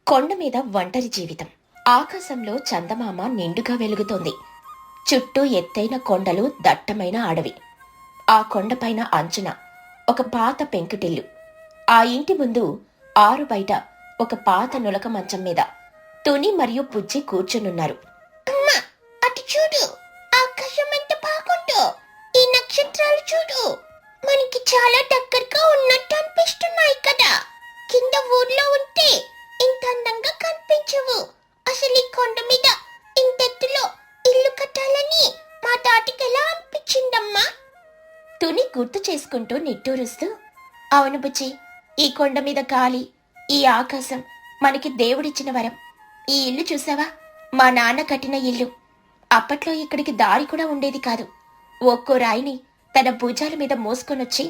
కొండ మీద ఒంటరి జీవితం. ఆకాశంలో చందమామ నిండుగా వెలుగుతోంది. చుట్టూ ఎత్తైన కొండలు, దట్టమైన అడవి. ఆ కొండపైన అంచున ఒక పాత పెంకుటిల్లు. ఆ ఇంటి ముందు ఆరు బయట ఒక పాత నులక మంచం మీద తుని మరియు బుజ్జి కూర్చునున్నారు. అమ్మా, అటు చూడు, ఆకాశం ఎంత బాగుందో. ఈ నక్షత్రాలు చూడు, మనకి చాలా దగ్గరగా ఉన్నట్టు అనిపిస్తున్నాయి కదా. కింద ఊర్లో ఉంటే ఇంత అందంగా కనిపించవు. అసలు ఈ కొండ మీద ఇంతెత్తులో ఇల్లు కట్టాలని మా తాతకి ఎలా అనిపించిందమ్మా? తుని గుర్తు చేసుకుంటూ నిట్టూరుస్తూ, అవును బుజ్జి, ఈ కొండ మీద గాలి, ఈ ఆకాశం మనకి దేవుడిచ్చిన వరం. ఈ ఇల్లు చూసావా, మా నాన్న కట్టిన ఇల్లు. అప్పట్లో ఇక్కడికి దారి కూడా ఉండేది కాదు. ఒక్కో రాయిని తన భుజాల మీద మోసుకొనొచ్చి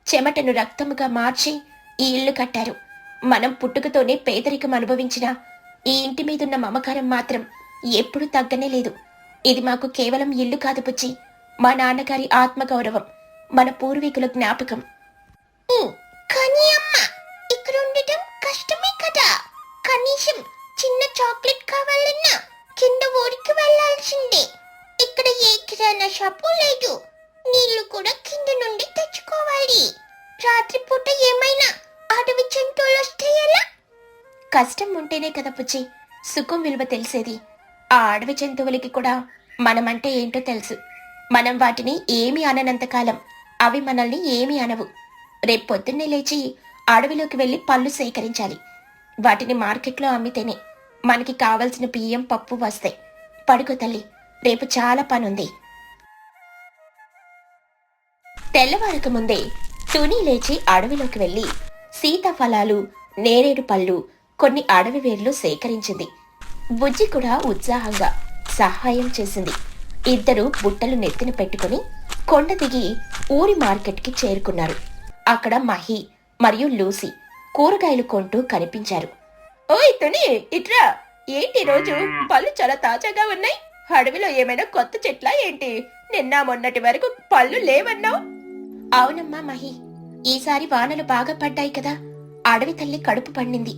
చెమటను రక్తముగా మార్చి ఈ ఇల్లు కట్టారు. మనం పుట్టుకతోనే పేదరికం అనుభవించిన ఈ ఇంటి మీదున్న మమకారం మాత్రం ఎప్పుడూ తగ్గనే లేదు. ఇది మాకు కేవలం ఇల్లు కాదు బుజ్జి, మా నాన్నగారి ఆత్మగౌరవం, మన పూర్వీకుల జ్ఞాపకం. కానీ అమ్మా, ఇక్కడ ఉండటం కష్టమే కదా. కనీసం చిన్న చాక్లెట్ కావాలన్నా కింద ఊరికి వెళ్లాల్సిందే. ఇక్కడ ఏ కిరాణా షాపు లేదు. నీళ్లు కూడా కింద నుండి తెచ్చుకోవాలి. రాత్రిపూట ఏమైనా అడవి జంతువులు వస్తే ఎలా? కష్టం ఉంటేనే కదా బుజ్జి సుఖం విలువ తెలిసేది. ఆ అడవి జంతువులకి కూడా మనమంటే ఏంటో తెలుసు. మనం వాటిని ఏమీ అననంతకాలం అవి మనల్ని ఏమీ అనవు. రేపొద్దున్నే లేచి అడవిలోకి వెళ్లి పళ్ళు సేకరించాలి. వాటిని మార్కెట్లో అమ్మితేనే మనకి కావలసిన బియ్యం, పప్పు వస్తాయి. పడుకో తల్లి, రేపు చాలా పనుంది. తెల్లవారక ముందే తుని లేచి అడవిలోకి వెళ్లి సీతాఫలాలు, నేరేడు పళ్ళు, కొన్ని అడవి వేర్లు సేకరించింది. బుజ్జి కూడా ఉత్సాహంగా సహాయం చేసింది. ఇద్దరు బుట్టలు నెత్తిన పెట్టుకుని కొండ దిగి ఊరి మార్కెట్కి చేరుకున్నారు. అక్కడ మహి మరియు లూసీ కూరగాయలు కొంటూ కనిపించారు. ఓయ్ తుని, ఇట్రా. ఏంటి రోజు పళ్ళు చాలా తాజాగా ఉన్నాయి? అడవిలో ఏమైనా కొత్త చెట్లా ఏంటి? నిన్న మొన్నటి వరకు పళ్ళు లేవన్నావు. అవునమ్మా మహి, ఈసారి వానలు బాగా పడ్డాయి కదా, అడవి తల్లి కడుపు పండింది,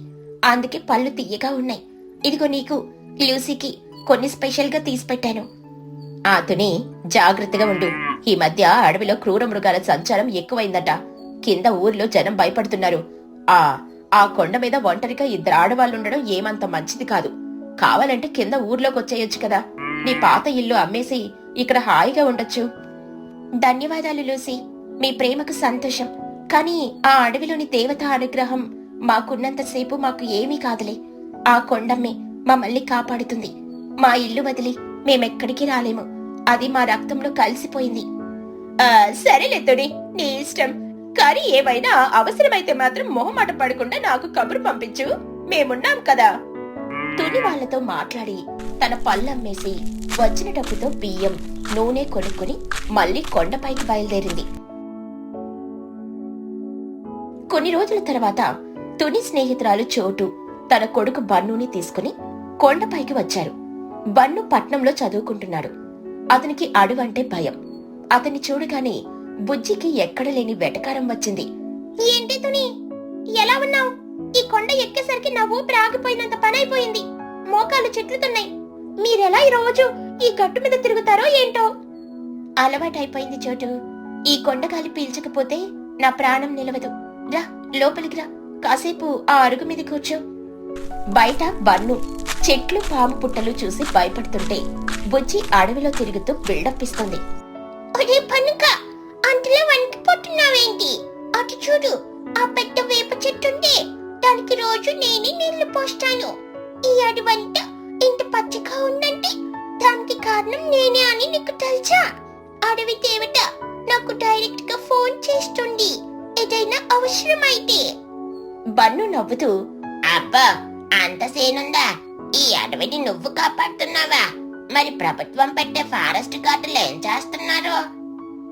అందుకే పళ్ళు తియ్యగా ఉన్నాయి. ఇదిగో నీకు, లూసీకి కొన్ని స్పెషల్ గా తీసిపెట్టాను. తుని, జాగ్రత్తగా ఉండు. ఈ మధ్య అడవిలో క్రూర మృగాల సంచారం ఎక్కువైందట. కింద ఊర్లో జనం భయపడుతున్నారు. ఆ కొండ మీద ఒంటరిగా ఇద్దరు ఆడవాళ్ళుండడం ఏమంత మంచిది కాదు. కావాలంటే కింద ఊర్లోకి వచ్చేయొచ్చు కదా. నీ పాత ఇల్లు అమ్మేసి ఇక్కడ హాయిగా ఉండొచ్చు. ధన్యవాదాలు లూసీ, మీ ప్రేమకు సంతోషం. కానీ ఆ అడవిలోని దేవత అనుగ్రహం మాకున్నంతసేపు మాకు ఏమీ కాదులే. ఆ కొండమ్మే మమ్మల్ని కాపాడుతుంది. మా ఇల్లు వదిలి మేమెక్కడికి రాలేము. అది మా రక్తంలో కలిసిపోయింది. సరేలే తుని, నీ ఇష్టం. కానీ ఏమైనా అవసరమైతే మాత్రం మొహమాట పడకుండా నాకు కబురు పంపించు, మేమున్నాం కదా. తుని వాళ్లతో మాట్లాడి తన పళ్ళమ్మేసి వచ్చిన డబ్బుతో బియ్యం, నూనె కొనుక్కుని మళ్లీ కొండపైకి బయలుదేరింది. కొన్ని రోజుల తర్వాత తుని స్నేహితురాలు చోటు తన కొడుకు బన్నుని తీసుకుని కొండపైకి వచ్చారు. బన్ను పట్నంలో చదువుకుంటున్నాడు. అతనికి అడవంటే భయం. అతన్ని చూడగానే బుజ్జికి ఎక్కడ లేని వెటకారం వచ్చింది. ఏంటి తుని, ఎలా ఉన్నావు? ఈ కొండ ఎక్కేసరికి నా ఊపిరి ఆగిపోయినంత పనైపోయింది. మోకాలు చెట్లుతున్నాయి. మీరెలా ఈ రోజు ఈ గట్టు మీద తిరుగుతారో ఏంటో? అలవాటైపోయింది చోటు. ఈ కొండగాలి పీల్చకపోతే నా ప్రాణం నిలవదు. రా, లోపలికి రా, కాసేపు ఆ అరుగు మీద కూర్చో. బయట బన్ను చెట్లు, పాము పుట్టలు చూసి భయపడుతుంటే బుజ్జి అడవిలో తిరుగుతూ బిల్డప్ ఇస్తుంది. ఒరే పనుక, అంతలో వణికిపోతున్నావేంటి? అటు చూడు, ఆ పెద్ద వేప చెట్టుంటే దానికి రోజు నేనే నీళ్లు పోస్తాను. ఈ అడవంతా ఇంత పచ్చగా ఉందంటే దానికి కారణం నేనే అని నీకు తెలుసా? అడవి దేవత నాకు డైరెక్ట్ గా ఫోన్ చేస్తుంది ఏదైనా అవసరమైతే. బన్ను నవ్వుతూ, అబ్బా, అంత సేనుందా? ఈ అడవిని నువ్వు కాపాడుతున్నావా? మరి ప్రభుత్వం పెట్టే ఫారెస్ట్ గార్డులు ఏం చేస్తున్నారు?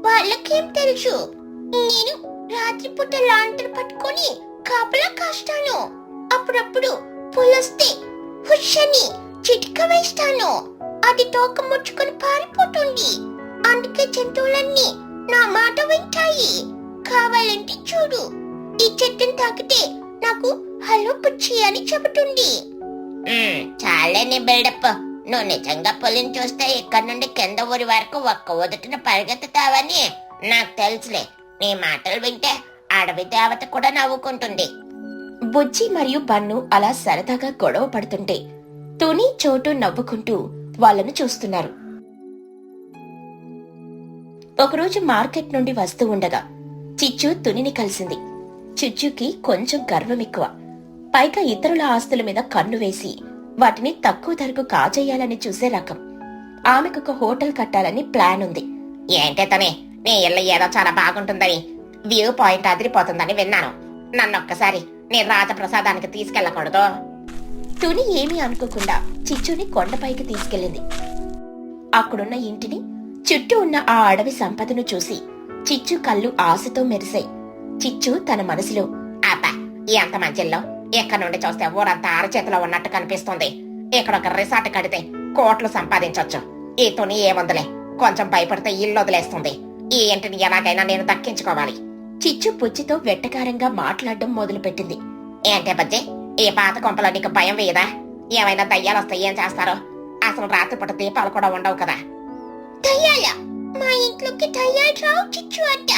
వాళ్ళకేం తెలుసు? నేను రాత్రిపూట లాంతరు పట్టుకొని కాపలా కాస్తాను. అప్పుడప్పుడు పులొస్తే హుషని చిటిక వేస్తాను. అది తోక ముచ్చుకొని పారిపోతుంది. అందుకే జంతువులన్నీ నా మాట వింటాయి. కావాలంటే చూడు, ఈ చెట్టుని తాకితే నాకు హలో పుచ్చి అని చెబుతుంది. చాలే నీ బిల్డప్. నువ్వు నిజంగా పులిని చూస్తే ఇక్కడ నుండి కింద ఊరి వరకు ఒక్క ఉదటిన పరిగెత్తుతావని నాకు తెలుసులే. నీ మాటలు వింటే అడవి దేవత కూడా నవ్వుకుంటుంది. బుజ్జి మరియు బన్ను అలా సరదాగా గొడవ పడుతుంటే తుని చోటు నవ్వుకుంటూ వాళ్ళను చూస్తున్నారు. ఒకరోజు మార్కెట్ నుండి వస్తూ ఉండగా చిచ్చు తునిని కలిసింది. చిచ్చుకి కొంచెం గర్వం ఎక్కువ. పైగా ఇతరుల ఆస్తుల మీద కన్ను వేసి వాటిని తక్కువ ధరకు కాజేయాలని చూసే రకం. ఆమెకొక హోటల్ కట్టాలని ప్లాన్ ఉంది. ఏంటే తనే, నీ ఇల్లు ఏదో చాలా బాగుంటుందని, వ్యూ పాయింట్ అదిరిపోతుందని విన్నాను. నన్నొక్కసారి నీ రాజప్రసాదానికి తీసుకెళ్లకూడదు? తుని ఏమీ అనుకోకుండా చిచ్చుని కొండపైకి తీసుకెళ్ళింది. అక్కడున్న ఇంటిని, చుట్టూ ఉన్న ఆ అడవి సంపదను చూసి చిచ్చు కళ్ళు ఆశతో మెరిశాయి. చిచ్చు తన మనసులో, అబ్బా, ఎంత మంచిల్లో ఇక్కడ నుండి చూస్తే ఊరంతా అరచేతిలో ఉన్నట్టు కనిపిస్తుంది. ఇక్కడ ఒక రిసార్ట్ కడితే కోట్లు సంపాదించొచ్చు. ఈ తుని ఏముందులే, కొంచెం భయపడితే ఇల్లు వదిలేస్తుంది. ఈ ఇంటిని ఎలాగైనా నేను దక్కించుకోవాలి. చిచ్చు పుచ్చితో వెట్టకారంగా మాట్లాడడం మొదలుపెట్టింది. ఏంటే బజ్జి, ఈ పాత కొంపలో నీకు భయం వేయదా? ఏమైనా దయ్యాలు వస్తే ఏం చేస్తారో? అసలు రాత్రిపూట దీపాలు కూడా ఉండవు కదా. దయ్యాల? మా ఇంట్లోకి దయ్యాలు రావు చిచ్చు అట్ట.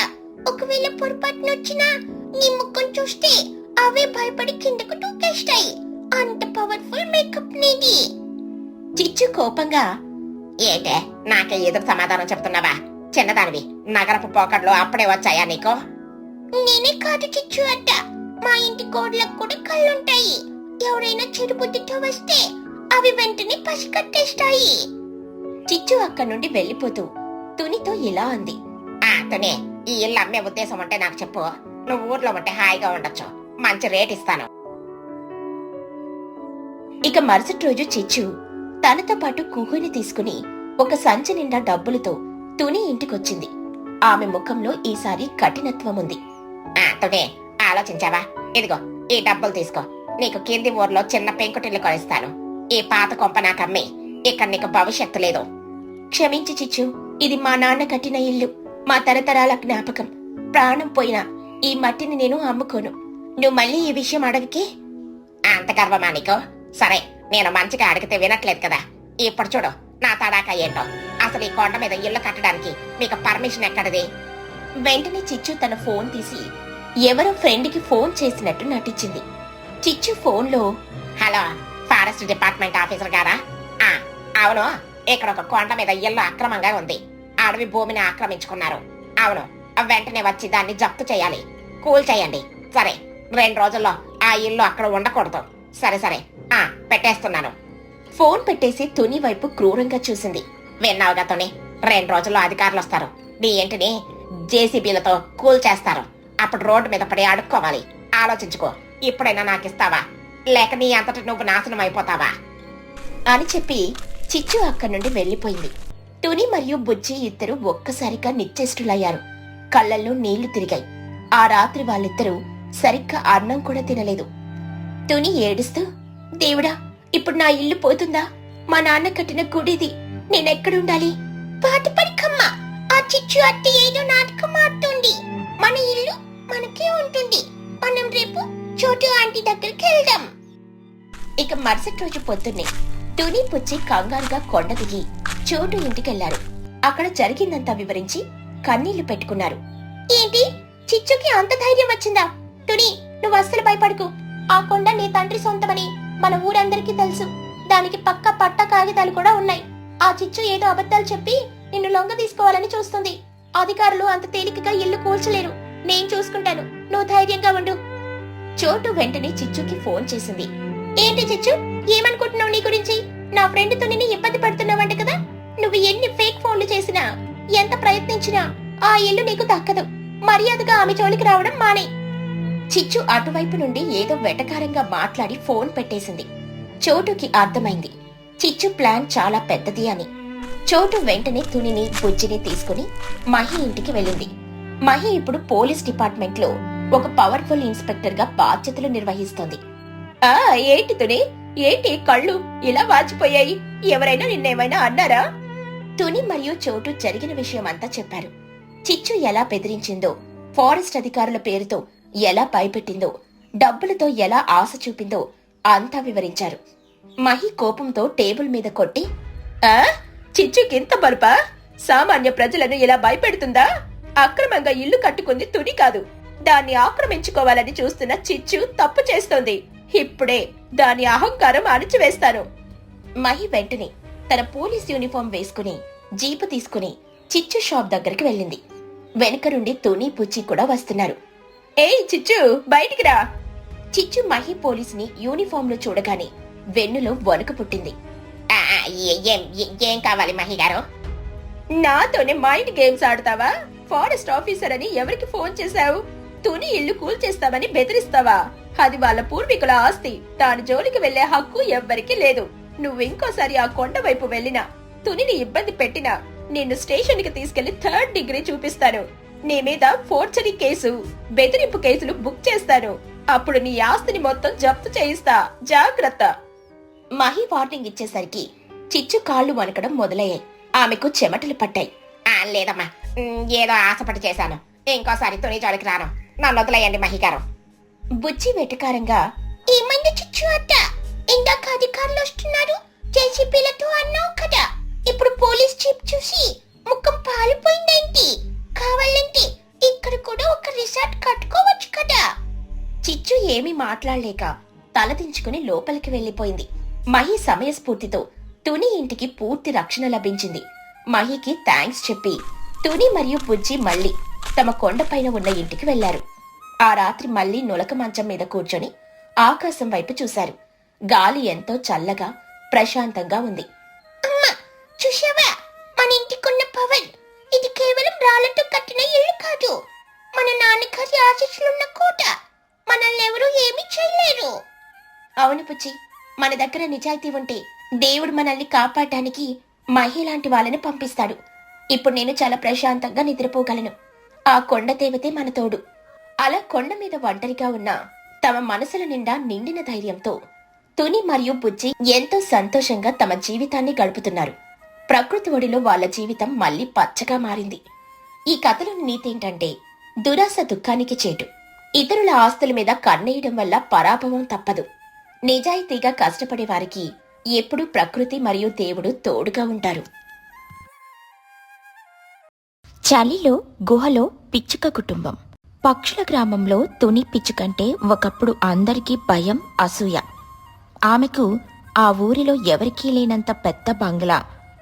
ఒకవేళ పొరపాటున వచ్చినా నీ ముఖం చూస్తే అవే భయపడి కిందకు దూకేస్తాయి. అంత పవర్ఫుల్ మేకప్ నీది. చిచ్చు కోపంగా, ఏంటే నాకే ఎదురు సమాధానం చెప్తున్నావా? చిన్నదానివి, నగరపు పోకడ్లు అప్పుడే వచ్చాయా నీకు? నేనే కాదు చిచ్చు అట్ట, మా ఇంటి గోడలకు కూడా కళ్ళుంటాయి. ఎవరైనా చెడు బుద్ధితో వస్తే అవి వెంటనే పసికట్టేస్తాయి. చిచ్చు అక్కడి నుండి వెళ్లిపోతూ తునితో ఇలా అంది. తుని, ఈ ఇల్లు అమ్మే ఉద్దేశం ఉంటే నాకు చెప్పు. నువ్వు ఊర్లో ఉంటే హాయిగా ఉండొచ్చు, మంచి రేట్ ఇస్తాను. ఇక మరుసటి రోజు చిచ్చు తనతో పాటు కుహుని తీసుకుని ఒక సంచి నిండా డబ్బులతో తుని ఇంటికొచ్చింది. ఆమె ముఖంలో ఈసారి కఠినత్వం ఉంది. తుని, ఆలోచించావా? ఇదిగో ఈ డబ్బులు తీసుకో. నీకు కింది ఊర్లో చిన్న పెంకుటిల్లు కొనిస్తాను. ఈ పాత కొంప నాకమ్మి, ఇక్కడ నీకు భవిష్యత్తు లేదు. క్షమించి చిచ్చు, ఇది మా నాన్న కట్టిన ఇల్లు, మా తరతరాల జ్ఞాపకం. ప్రాణం పోయినా ఈ మట్టిని నేను అమ్ముకోను. నువ్వు మళ్ళీ ఈ విషయం అడవికి? అంత గర్వమా నీకు? సరే, నేను మంచిగా అడిగితే వినట్లేదు కదా. ఇప్పుడు చూడు నా తడాకా ఏంటో. అసలు ఈ కొండ మీద ఇల్లు కట్టడానికి మీకు పర్మిషన్ ఎక్కడిది? వెంటనే చిచ్చు తన ఫోన్ తీసి ఎవరో ఫ్రెండ్కి ఫోన్ చేసినట్టు నటించింది. చిచ్చు ఫోన్లో, హలో, ఫారెస్ట్ డిపార్ట్మెంట్ ఆఫీసర్ గారా? అవును, ఇక్కడ ఒక కొండ మీద ఇల్లు అక్రమంగా ఉంది. అడవి భూమిని ఆక్రమించుకున్నారు. అవును, వెంటనే వచ్చి దాన్ని జప్తు చేయాలి, కూల్ చేయండి. సరే, 2 రోజుల్లో ఆ ఇల్లు అక్కడ ఉండకూడదు. సరే సరే, పెట్టేస్తున్నాను. ఫోన్ పెట్టేసి తుని వైపు క్రూరంగా చూసింది. విన్నావుగా తుని, 2 రోజుల్లో అధికారులు వస్తారు. నీ ఇంటిని జేసీబీలతో కూల్ చేస్తారు. అప్పుడు రోడ్డు మీద పడి అడుక్కోవాలి. ఆలోచించుకో, ఇప్పుడైనా నాకిస్తావా, లేక నీ అంతటి నువ్వు నాశనం అయిపోతావా అని చెప్పి చిచ్చు అక్కడి నుండి వెళ్లిపోయింది. తుని మరియు బుజ్జి ఇద్దరు ఒక్కసారిగా నిశ్చేష్టులయ్యారు. కళ్ళల్లో నీళ్లు తిరిగాయి. ఆ రాత్రి వాళ్ళిద్దరూ సరిగ్గా అన్నం కూడా తినలేదు. తుని ఏడుస్తూ, దేవుడా, ఇప్పుడు నా ఇల్లు పోతుందా? మా నాన్న కట్టిన గుడిది, నేనెక్కడుండాలి? పాటిపడికమ్మ, ఆ చిచ్చు అట్టి ఏదో నాటకం ఆడుతుంది. మన ఇల్లు మనకే ఉంటుంది. మనం రేపు చోటు ఆంటీ దగ్గరికి వెళ్దాం. ఇక మరుసటి రోజు పొద్దున్నే తుని పుచ్చి కంగారుగా కొండ దిగి చోటు ఇంటికెళ్లారు. అక్కడ జరిగిందంతా వివరించి కన్నీళ్లు పెట్టుకున్నారు. ఏంటి, చిచ్చుకి అంత ధైర్యం వచ్చిందా? తుని, నువ్వు అస్సలు భయపడకు. ఆ కొండ నీ తండ్రి సొంతమని మన ఊరందరికీ తెలుసు. దానికి పక్క పట్ట కాగితాలు కూడా ఉన్నాయి. ఆ చిచ్చు ఏదో అబద్ధాలు చెప్పి నిన్ను లొంగ తీసుకోవాలని చూస్తుంది. అధికారులు అంత తేలికగా ఇల్లు కూల్చలేరు. నేను చూసుకుంటాను, నువ్వు ధైర్యంగా ఉండు. చోటు వెంటనే చిచ్చుకి ఫోన్ చేసింది. ఏంటి చిచ్చు, ఏమనుకుంటున్నావు నీ గురించి? నా ఫ్రెండ్ తునిని ఇబ్బంది పడుతున్నావంట కదా. నువ్వు ఎన్ని ఫేక్ ఫోన్లు చేసినా, ఎంత ప్రయత్నించినా ఆ ఇల్లు నీకు దక్కదు. మర్యాదగా ఆమె జోలికి రావడం మానే. చిచ్చు అటువైపు నుండి ఏదో వెటకారంగా మాట్లాడి ఫోన్ పెట్టేసింది. చోటుకి అర్థమైంది చిచ్చు ప్లాన్ చాలా పెద్దది అని. చోటు వెంటనే తునిని బుజ్జిని తీసుకుని మహి ఇంటికి వెళ్ళింది. మహి ఇప్పుడు పోలీస్ డిపార్ట్మెంట్ లో ఒక పవర్ఫుల్ ఇన్స్పెక్టర్ గా బాధ్యతలు నిర్వహిస్తోంది. ఏంటి తుని, ఏంటి కళ్ళు ఇలా వాచిపోయాయి? ఎవరైనా నిన్నేమైనా అన్నారా? తుని మరియు చోటు జరిగిన విషయం అంతా చెప్పారు. చిచ్చు ఎలా బెదిరించిందో, ఫారెస్ట్ అధికారుల పేరుతో ఎలా భయపెట్టిందో, డబ్బులతో ఎలా ఆశ చూపిందో అంతా వివరించారు. మహి కోపంతో టేబుల్ మీద కొట్టి, ఆ చిచ్చుకింత బలుపా? సామాన్య ప్రజలను ఇలా భయపెడుతుందా? అక్రమంగా ఇల్లు కట్టుకుంది తుని కాదు, దాన్ని ఆక్రమించుకోవాలని చూస్తున్న చిచ్చు తప్పు చేస్తోంది. ఇప్పుడే దాని అహంకారం అణిచివేస్తాను. మహి వెంటనే తన పోలీస్ యూనిఫామ్ వేసుకుని జీపు తీసుకుని చిచ్చు షాప్ దగ్గరికి వెళ్ళింది. వెనుక నుండి తుని పుచ్చి కూడా వస్తున్నారు. ఏయ్ చిచ్చు, బయటికి రా! చిచ్చు మహి పోలీసుని యూనిఫామ్ లో చూడగానే వెన్నులో వణుకు పుట్టింది. ఏం కావాలి మహి గారు? నాతోనే మైండ్ గేమ్స్ ఆడతావా? ఫారెస్ట్ ఆఫీసర్ అని ఎవరికి ఫోన్ చేశావు? తుని ఇల్లు కూల్ చేస్తావని బెదిరిస్తావా? అది వాళ్ళ పూర్వీకుల ఆస్తి, దాని జోలికి వెళ్లే హక్కు ఎవ్వరికీ లేదు. నువ్వింకోసారి ఆ కొండ వైపు వెళ్ళినా, తునిని ఇబ్బంది పెట్టినా నిన్ను స్టేషన్ కి తీసుకెళ్లి 3rd డిగ్రీ చూపిస్తాను. నీ మీద ఫోర్జరీ కేసు, బెదిరింపు కేసులు బుక్ చేస్తాను. అప్పుడు నీ ఆస్తిని మొత్తం జప్తు చేయిస్తా, జాగ్రత్త. మహి వార్నింగ్ ఇచ్చేసరికి చిచ్చు కాళ్లు వణకడం మొదలయ్యాయి. ఆమెకు చెమటలు పట్టాయి. లేదమ్మా, ఏదో ఆశపడి చేశాను. ఇంకోసారి తుని జోలికి రాను. నన్ను వదిలేయండి మహి గారు. బుజ్జి వెటకారంగా, ఏమైంది చిచ్చు అత్త? ఇందాక అధికారులు వస్తున్నారు జేసీబీలతో అన్నావు కదా, ఇప్పుడు పోలీస్ జీప్ చూసి ముఖం పాలిపోయిందేంటి? కావాలంటే ఇక్కడ కూడా ఒక రిసార్ట్ కట్టుకోవచ్చు కదా. చిచ్చు ఏమీ మాట్లాడలేక తలదించుకుని లోపలికి వెళ్లిపోయింది. మహి సమయస్ఫూర్తితో తుని ఇంటికి పూర్తి రక్షణ లభించింది. మహికి థ్యాంక్స్ చెప్పి తుని మరియు బుజ్జి మళ్ళీ తమ కొండపైన ఉన్న ఇంటికి వెళ్లారు. ఆ రాత్రి మళ్లీ నులక మంచం మీద కూర్చొని ఆకాశం వైపు చూశారు. గాలి ఎంతో చల్లగా ప్రశాంతంగా ఉంది. అమ్మా, చూసావా మన ఇంటికున్న పవర్? ఇది కేవలం రాళ్లతో కట్టిన ఇల్లు కాదు, మన నాన్నగారి ఆశీస్సులున్న కోట. మనల్ని ఎవరూ ఏమీ చేయలేరు. అవును బుజ్జి, మన దగ్గర నిజాయితీ ఉంటే దేవుడు మనల్ని కాపాడటానికి మహిళలాంటి వాళ్ళని పంపిస్తాడు. ఇప్పుడు నేను చాలా ప్రశాంతంగా నిద్రపోగలను. ఆ కొండ దేవతే మన తోడు. అలా కొండ మీద ఒంటరిగా ఉన్న తమ మనసుల నిండా నిండిన ధైర్యంతో తుని మరియు బుజ్జి ఎంతో సంతోషంగా తమ జీవితాన్ని గడుపుతున్నారు. ప్రకృతి ఒడిలో వాళ్ళ జీవితం మళ్లీ పచ్చగా మారింది. ఈ కథలోని నీతేంటంటే, దురాశ దుఃఖానికి చేటు. ఇతరుల ఆస్తుల మీద కన్నేయడం వల్ల పరాభవం తప్పదు. నిజాయితీగా కష్టపడే వారికి ఎప్పుడూ ప్రకృతి మరియు దేవుడు తోడుగా ఉంటారు. చలిలో గుహలో పిచ్చుక కుటుంబం. పక్షుల గ్రామంలో తుని పిచ్చుకంటే ఒకప్పుడు అందరికీ భయం, అసూయ. ఆమెకు ఆ ఊరిలో ఎవరికీ లేనంత పెద్ద బంగ్లా,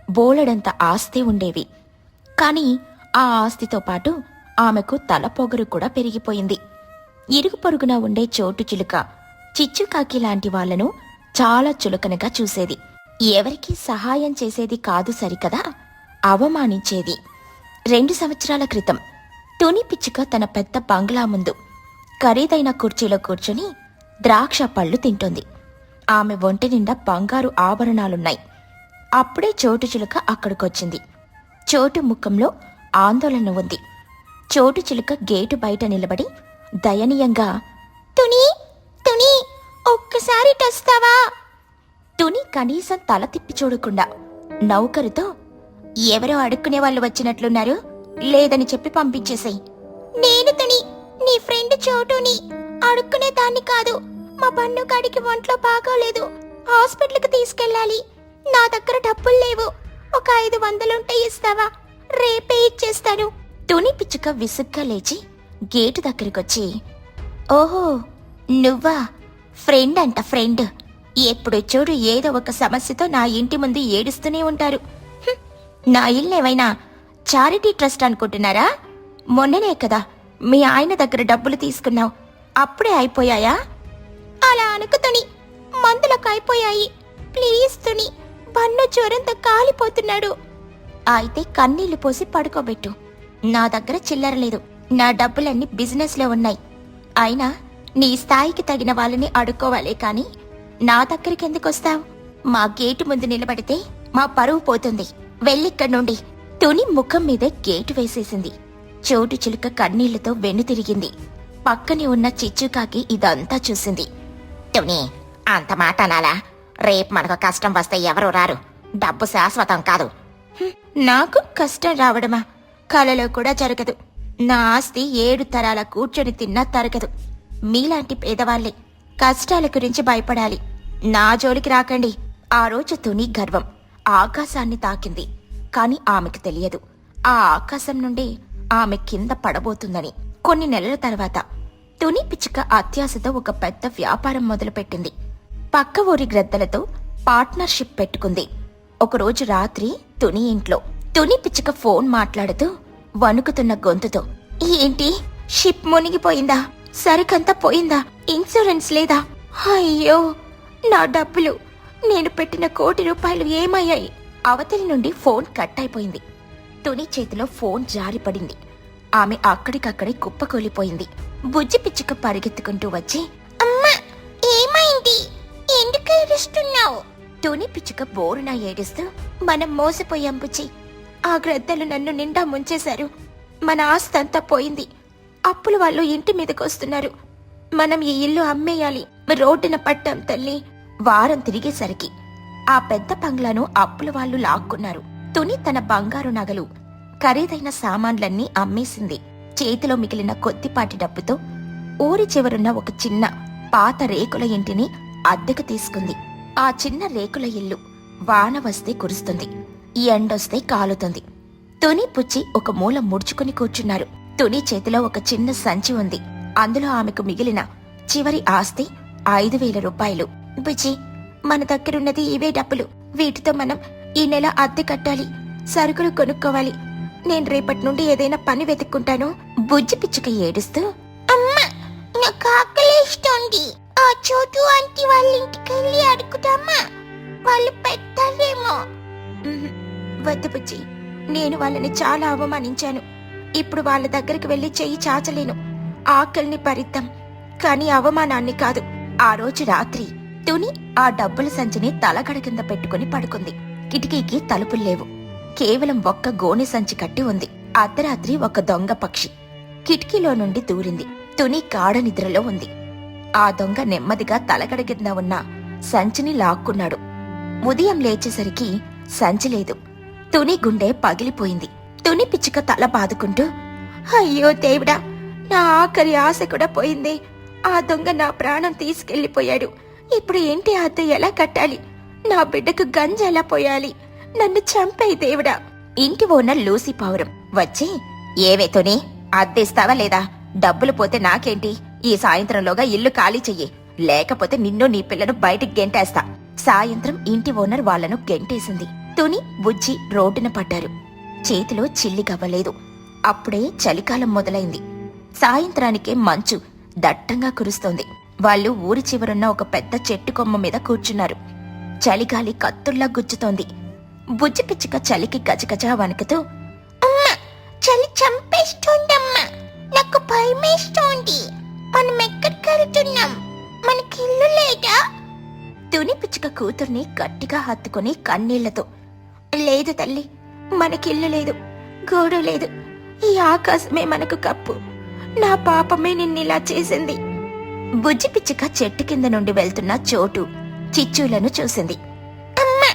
బోలెడంత ఆస్తి ఉండేవి. కాని ఆ ఆస్తితో పాటు ఆమెకు తలపొగరు కూడా పెరిగిపోయింది. ఇరుగు పొరుగున ఉండే చోటు చిలుక, చిచ్చుకాకి లాంటి వాళ్లను చాలా చులకనగా చూసేది. ఎవరికీ సహాయం చేసేది కాదు సరికదా, అవమానించేది. 2 సంవత్సరాల క్రితం తుని పిచ్చుక తన పెద్ద బంగ్లా ముందు ఖరీదైన కుర్చీలో కూర్చొని ద్రాక్ష పళ్ళు తింటోంది. ఆమె ఒంటి నిండా బంగారు ఆభరణాలున్నాయి. అప్పుడే చోటు చిలుక అక్కడికొచ్చింది. చోటు ముఖంలో ఆందోళన ఉంది. చోటు చిలుక గేటు బయట నిలబడి దయనీయంగా, తుని తుని, ఒక్కసారి టొస్తావా? తుని కనీసం తల తిప్పి చూడకుండా నౌకరుతో, ఎవరో అడుక్కునే వాళ్ళు వచ్చినట్లున్నారు, లేదని చెప్పి పంపించేసేయ్. నేను తుని, నీ ఫ్రెండ్ చోటుని. అడుక్కునే దాన్ని కాదు. మా బన్నుగాడికి ఒంట్లో బాగోలేదు, హాస్పిటల్కి తీసుకెళ్ళాలి. నా దగ్గర డబ్బులు లేవు. ఒక 500 ఇస్తావా? రేపే ఇచ్చేస్తాను. తుని పిచ్చుక విసుగ్గా లేచి గేటు దగ్గరికొచ్చి, ఓహో నువ్వా? ఫ్రెండ్ అంట ఫ్రెండ్. ఎప్పుడు చూడు ఏదో ఒక సమస్యతో నా ఇంటి ముందు ఏడుస్తూనే ఉంటారు. నా ఇల్లేమైనా చారిటీ ట్రస్ట్ అనుకుంటున్నారా? మొన్ననే కదా మీ ఆయన దగ్గర డబ్బులు తీసుకున్నావు, అప్పుడే అయిపోయాయా? అలా అనుకు తుని, మందులకు అయిపోయాయి. ప్లీజ్ తుని, బన్ను జ్వరంతో కాలిపోతున్నాడు. అయితే కన్నీళ్లు పోసి పడుకోబెట్టు. నా దగ్గర చిల్లర లేదు. నా డబ్బులన్నీ బిజినెస్లో ఉన్నాయి. అయినా నీ స్థాయికి తగిన వాళ్ళని అడుక్కోవాలే కాని నా దగ్గరికెందుకొస్తావు? మా గేటు ముందు నిలబడితే మా పరువు పోతుంది. వెళ్ళిక్కడి నుండి. తుని ముఖం మీదే గేటు వేసేసింది. చోటు చిలుక కన్నీళ్లతో వెన్నుతిరిగింది. పక్కనే ఉన్న చిచ్చుకాకి ఇదంతా చూసింది. తుని, అంత మాట అనాలా? రేపు మనకు కష్టం వస్తే ఎవరు రారు. డబ్బు శాశ్వతం కాదు. నాకు కష్టం రావడమా? కలలో కూడా జరగదు. నా ఆస్తి 7 తరాల కూర్చొని తిన్నా తరగదు. మీలాంటి పేదవాళ్లే కష్టాల గురించి భయపడాలి. నా జోలికి రాకండి. ఆ రోజు తుని గర్వం ఆకాశాన్ని తాకింది. కాని ఆమెకు తెలియదు ఆ ఆకాశం నుండి ఆమె కింద పడబోతుందని. కొన్ని నెలల తర్వాత తుని పిచ్చుక అత్యాశతో ఒక పెద్ద వ్యాపారం మొదలుపెట్టింది. పక్క ఊరి గ్రద్దలతో పార్ట్నర్షిప్ పెట్టుకుంది. ఒకరోజు రాత్రి తుని ఇంట్లో తుని పిచ్చుక ఫోన్ మాట్లాడుతూ వణుకుతున్న గొంతుతో, ఏంటి, షిప్ మునిగిపోయిందా? సరుకంతా పోయిందా? ఇన్సూరెన్స్ లేదా? అయ్యో, నా డబ్బులు, నేను పెట్టిన ₹1,00,00,000 ఏమయ్యాయి? అవతలి నుండి ఫోన్ కట్ అయిపోయింది. తుని చేతిలో ఫోన్ జారిపడింది. ఆమె అక్కడికక్కడే కుప్పకూలిపోయింది. బుజ్జి పిచ్చుక పరిగెత్తుకుంటూ వచ్చి, అమ్మా, ఏమైంది? ఎందుకు ఏడుస్తున్నావు? తుని పిచ్చుక బోరున ఏడుస్తూ, మనం మోసపోయాం బుజ్జి. ఆ గ్రద్దలు నన్ను నిండా ముంచేశారు. మన ఆస్తంతా పోయింది. అప్పులు వాళ్ళు ఇంటి మీదకొస్తున్నారు. మనం ఈ ఇల్లు అమ్మేయాలి. రోడ్డున పట్టాం తల్లి. వారం తిరిగేసరికి ఆ పెద్ద బంగ్లాను అప్పుల వాళ్ళు లాక్కున్నారు. తుని తన బంగారు నగలు, ఖరీదైన సామాన్లన్నీ అమ్మేసింది. చేతిలో మిగిలిన కొద్దిపాటి డబ్బుతో ఊరి చివరున్న ఒక చిన్న పాత రేకుల ఇంటిని అద్దెకు తీసుకుంది. ఆ చిన్న రేకుల ఇల్లు వాన వస్తే కురుస్తుంది, ఎండొస్తే కాలుతుంది. తుని పుచ్చి ఒక మూల ముడుచుకుని కూర్చున్నారు. తుని చేతిలో ఒక చిన్న సంచి ఉంది. అందులో ఆమెకు మిగిలిన చివరి ఆస్తి ₹5,000. బుజ్జి, మన దగ్గరున్నది ఇవే డబ్బులు. వీటితో మనం ఈ నెల అద్దె కట్టాలి, సరుకులు కొనుక్కోవాలి. నేను రేపటి నుండి ఏదైనా పని వెతుక్కుంటాను. బుజ్జి పిచ్చుక ఏడుస్తూ, అమ్మా, నాకు ఆకలేస్తోంది. ఆ చోటు ఆంటీ వాళ్ళ ఇంటికెళ్ళి అడుగుదామా? వాళ్ళు పెట్టారేమో. వద్దు బుజ్జి, నేను వాళ్ళని చాలా అవమానించాను. ఇప్పుడు వాళ్ళ దగ్గరికి వెళ్లి చెయ్యి చాచలేను. ఆకలిని భరిద్దాం, కాని అవమానాన్ని కాదు. ఆ రోజు రాత్రి తుని ఆ డబ్బుల సంచిని తలగడ కింద పెట్టుకుని పడుకుంది. కిటికీకి తలుపుల్లేవు. కేవలం ఒక్క గోనె సంచి కట్టి ఉంది. అర్ధరాత్రి ఒక దొంగ పక్షి కిటికీలో నుండి దూరింది. తుని గాఢ నిద్రలో ఉంది. ఆ దొంగ నెమ్మదిగా తలగడ కింద ఉన్న సంచిని లాక్కున్నాడు. ఉదయం లేచేసరికి సంచి లేదు. తుని గుండె పగిలిపోయింది. తుని పిచ్చుక తల బాదుకుంటూ, అయ్యో దేవుడా, నా ఆఖరి ఆశ కూడా పోయింది. ఆ దొంగ నా ప్రాణం తీసుకెళ్లిపోయాడు. ఇప్పుడు ఏంటి అద్దె ఎలా కట్టాలి? నా బిడ్డకు గంజ ఎలా పోయాలి? నన్ను చంపేయి దేవుడా. ఇంటి ఓనర్ లూసీ పావురం వచ్చి, ఏవే తుని, అద్దెస్తావా లేదా? డబ్బులు పోతే నాకేంటి? ఈ సాయంత్రంలోగా ఇల్లు ఖాళీ చెయ్యి, లేకపోతే నిన్ను నీ పిల్లను బయటికి గెంటేస్తా. సాయంత్రం ఇంటి ఓనర్ వాళ్లను గెంటేసింది. తుని, బుజ్జి రోడ్డున పడ్డారు. చేతిలో చిల్లిగవ్వలేదు. అప్పుడే చలికాలం మొదలైంది. సాయంత్రానికే మంచు దట్టంగా కురుస్తోంది. వాళ్ళు ఊరి చివరున్న ఒక పెద్ద చెట్టు కొమ్మ మీద కూర్చున్నారు. చలిగాలి కత్తుల్లా గుచ్చుతోంది. బుజ్జి పిచ్చుక చలికి గజగజా వణుకుతూ, అమ్మా, చలి చంపేస్తోందమ్మా, నాకు భయమేస్తోంది. మనం ఎక్కడికి వెళ్తున్నాం? మనకి ఇల్లు లేదా? తుని పిచ్చుక కూతుర్ని గట్టిగా హత్తుకుని కన్నీళ్లతో, లేదు తల్లి, మనకిల్లు లేదు, గోడు లేదు. ఈ ఆకాశమే మనకు కప్పు. నా పాపమే నిన్నిలా చేసింది. బుజ్జి పిచ్చుక చెట్టు కింద నుండి వెళ్తున్న చోటు, చిచ్చులను చూసింది. అమ్మా,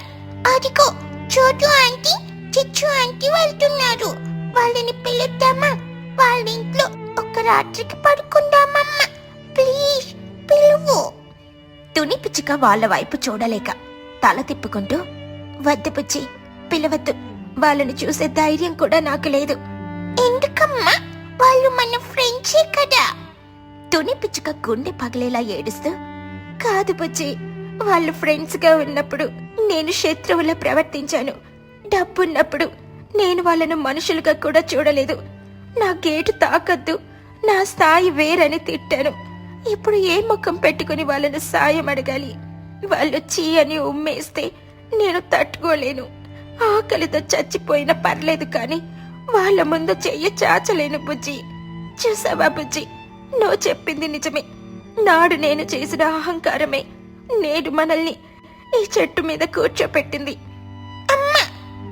అదిగో చోటు ఆంటీ, చిచ్చు ఆంటీ వెళ్తున్నారు. వాళ్ళని పిలుద్దామా? వాళ్ళ ఇంట్లో ఒక రాత్రికి పడుకుందామమ్మా. ప్లీజ్ పిలువు. తుని పిచ్చుక వాళ్ళ వైపు చూడలేక తల తిప్పుకుంటూ, వద్దు బుజ్జి, పిలవద్దు. వాళ్ళని చూసే ధైర్యం కూడా నాకు లేదు. ఎందుకమ్మా? వాళ్ళు మన ఫ్రెండ్సే కదా. తుని పిచ్చుక గుండె పగిలేలా ఏడుస్తూ, కాదు బుజ్జి, వాళ్ళు ఫ్రెండ్స్ గా ఉన్నప్పుడు నేను శత్రువులా ప్రవర్తించాను. డబ్బున్నప్పుడు నేను వాళ్ళను మనుషులుగా కూడా చూడలేదు. నా గేటు తాకద్దు, నా స్థాయి వేరని తిట్టాను. ఇప్పుడు ఏ ముఖం పెట్టుకుని వాళ్ళను సాయం అడగాలి? వాళ్ళు చీ అని ఉమ్మేస్తే నేను తట్టుకోలేను. ఆకలితో చచ్చిపోయినా పర్లేదు, కాని వాళ్ళ ముందు చెయ్యి చాచలేను బుజ్జి. చూసావా బుజ్జి, నువ్వు చెప్పింది నిజమే. నాడు నేను చేసిన అహంకారమే నేడు మనల్ని ఈ చెట్టు మీద కూర్చోపెట్టింది. అమ్మా,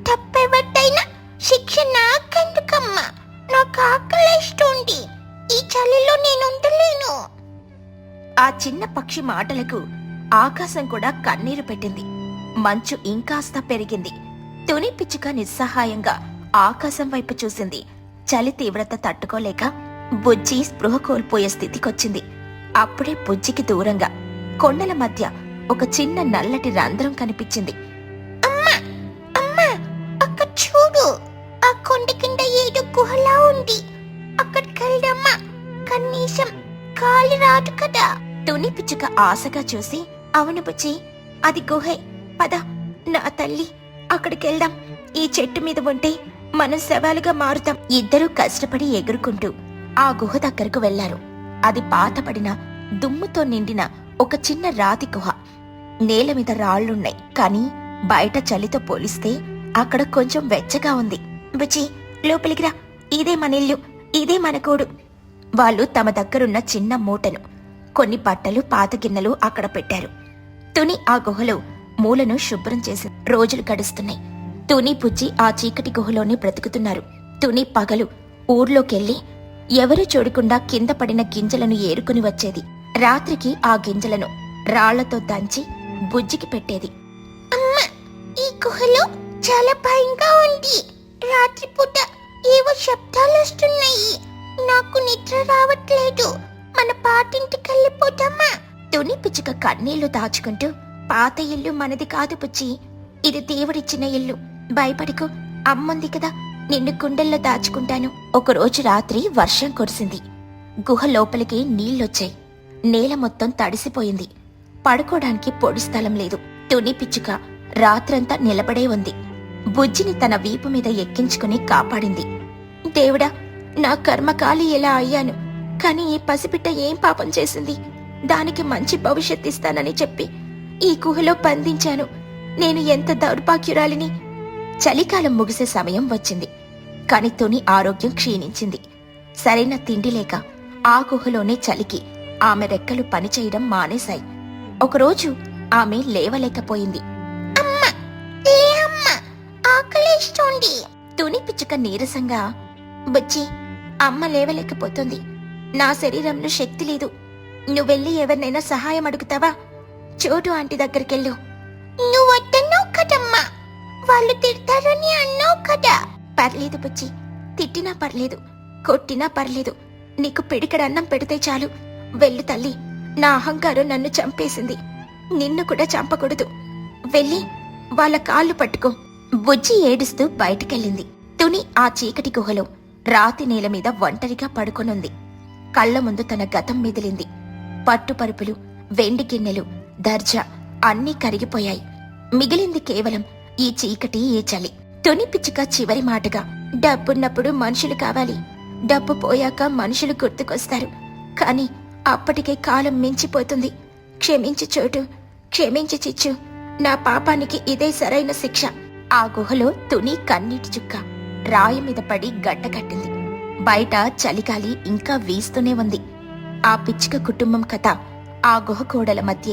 తప్పెవట్టయినా శిక్ష నాకెందుకమ్మా? నాకు ఆకలేస్తుంది. ఈ చలిలో నేను ఉండలేను. ఆ చిన్న పక్షి మాటలకు ఆకాశం కూడా కన్నీరు పెట్టింది. మంచు ఇంకాస్త పెరిగింది. తుని పిచ్చుక నిస్సహాయంగా ఆకాశం వైపు చూసింది. చలి తీవ్రత తట్టుకోలేక బుజ్జి స్పృహ కోల్పోయే స్థితికొచ్చింది. అప్పుడే బుజ్జికి దూరంగా కొండల మధ్య ఒక చిన్న నల్లటి రంధ్రం కనిపించింది. అమ్మా అమ్మా, అక్కడ చూడు, ఆ కొండ కింద ఏదో గుహలా ఉంది. అక్కడికి వెళ్దామా? కనీసం కాలి రాదు కదా. తుని పిచ్చుక ఆశగా చూసి, అవును బుజ్జి, అది గుహే, పద నా తల్లి, అక్కడికెళ్దాం. ఈ చెట్టు మీద ఉంటే మనం శవాలుగా మారుతాం. ఇద్దరూ కష్టపడి ఎగురుకుంటూ ఆ గుహ దగ్గరకు వెళ్లారు. అది పాతపడిన దుమ్ముతో నిండిన ఒక చిన్న రాతి గుహ. నేల మీద రాళ్లున్నాయి, కానీ బయట చలితో పోలిస్తే అక్కడ కొంచెం వెచ్చగా ఉంది. బుజ్జి, లోపలికి రా, ఇదే మన ఇల్లు, ఇదే మన కూడు. వాళ్ళు తమ దగ్గరున్న చిన్న మూటను, కొన్ని బట్టలు, పాత గిన్నెలు అక్కడ పెట్టారు. తుని ఆ గుహలో మూలను శుభ్రం చేసి రోజులు గడుస్తున్నాయి. తుని బుజ్జి ఆ చీకటి గుహలోనే బ్రతుకుతున్నారు. తుని పగలు ఊర్లోకెళ్లి ఎవరూ చూడకుండా కింద పడిన గింజలను ఏరుకుని వచ్చేది. రాత్రికి ఆ గింజలను రాళ్లతో దంచి బుజ్జికి పెట్టేది. అమ్మా, ఈ గుహలో చాలా భయంగా ఉంది. రాత్రిపూట ఏవో శబ్దాలు వస్తున్నాయి. నాకు నిద్ర రావట్లేదు. మన పాతింటికి వెళ్ళిపోతామా? తుని పిచ్చుక కన్నీళ్లు దాచుకుంటూ, పాత ఇల్లు మనది కాదు బుజ్జి, ఇది దేవుడిచ్చిన ఇల్లు. భయపడికో, అమ్ముంది కదా, నిన్ను గుండెల్లో దాచుకుంటాను. ఒకరోజు రాత్రి వర్షం కురిసింది. గుహ లోపలికి నీళ్లొచ్చాయి. నేల మొత్తం తడిసిపోయింది. పడుకోడానికి పొడి స్థలం లేదు. తుని పిచ్చుక రాత్రంతా నిలబడే ఉంది. బుజ్జిని తన వీపు మీద ఎక్కించుకుని కాపాడింది. దేవుడా, నా కర్మకాలి ఎలా అయ్యాను, కాని ఈ పసిపిట్ట ఏం పాపం చేసింది? దానికి మంచి భవిష్యత్ ఇస్తానని చెప్పి ఈ గుహలో బంధించాను. నేను ఎంత దౌర్భాగ్యురాలిని. చలికాలం ముగిసే సమయం వచ్చింది. కాని తుని ఆరోగ్యం క్షీణించింది. సరైన తిండి లేక ఆ గుహలోనే చలికి ఆమె రెక్కలు పనిచేయడం మానేశాయి. ఒకరోజు ఆమె లేవలేకపోయింది. అమ్మా, లే అమ్మా, ఆకలేస్తోంది. తుని పిచ్చుక నీరసంగా, బుజ్జి, అమ్మ లేవలేకపోతుంది. నా శరీరంలో శక్తి లేదు. నువ్వెళ్ళి ఎవరినైనా సహాయం అడుగుతావా? చోటు ఆంటీ దగ్గరికెళ్ళు. నువ్వు వద్దన్నావు కదమ్మా, వాళ్ళు తిడతారని అన్నావు కదా. పర్లేదు బుజ్జి, తిట్టినా పర్లేదు, కొట్టినా పర్లేదు, నీకు పిడికడన్నం పెడితే చాలు. వెళ్ళు తల్లి, నా అహంకారం నన్ను చంపేసింది. నిన్ను కూడా చంపకూడదు. వెళ్ళి వాళ్ళ కాళ్ళు పట్టుకో. బుజ్జి ఏడుస్తూ బయటికెళ్ళింది. తుని ఆ చీకటి గుహలో రాతి నేల మీద ఒంటరిగా పడుకొనుంది. కళ్ల ముందు తన గతం మెదిలింది. పట్టుపరుపులు, వెండి గిన్నెలు, దర్జా అన్నీ కరిగిపోయాయి. మిగిలింది కేవలం ఈ చీకటి, ఈ చలి. తుని పిచ్చుక చివరి మాటగా, డబ్బున్నప్పుడు మనుషులు కావాలి, డబ్బు పోయాక మనుషులు గుర్తుకొస్తారు. కాని అప్పటికే కాలం మించిపోతుంది. క్షమించి చోటు, క్షమించి చిచ్చు, నా పాపానికి ఇదే సరైన శిక్ష. ఆ గుహలో తుని కన్నీటి చుక్క రాయి మీద పడి గడ్డకట్టింది. బయట చలిగాలి ఇంకా వీస్తూనే ఉంది. ఆ పిచ్చుక కుటుంబం కథ ఆ గుహ గోడల మధ్య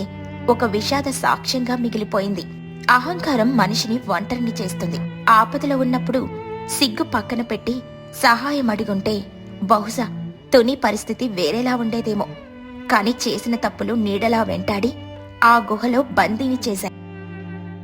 ఒక విషాద సాక్ష్యంగా మిగిలిపోయింది. అహంకారం మనిషిని ఒంటరిని చేస్తుంది. ఆపదలో ఉన్నప్పుడు సిగ్గు పక్కన పెట్టి సహాయం అడిగుంటే బహుశా తుని పరిస్థితి వేరేలా ఉండేదేమో. కాని చేసిన తప్పులు నీడలా వెంటాడి ఆ గుహలో బందీని చేశాయి.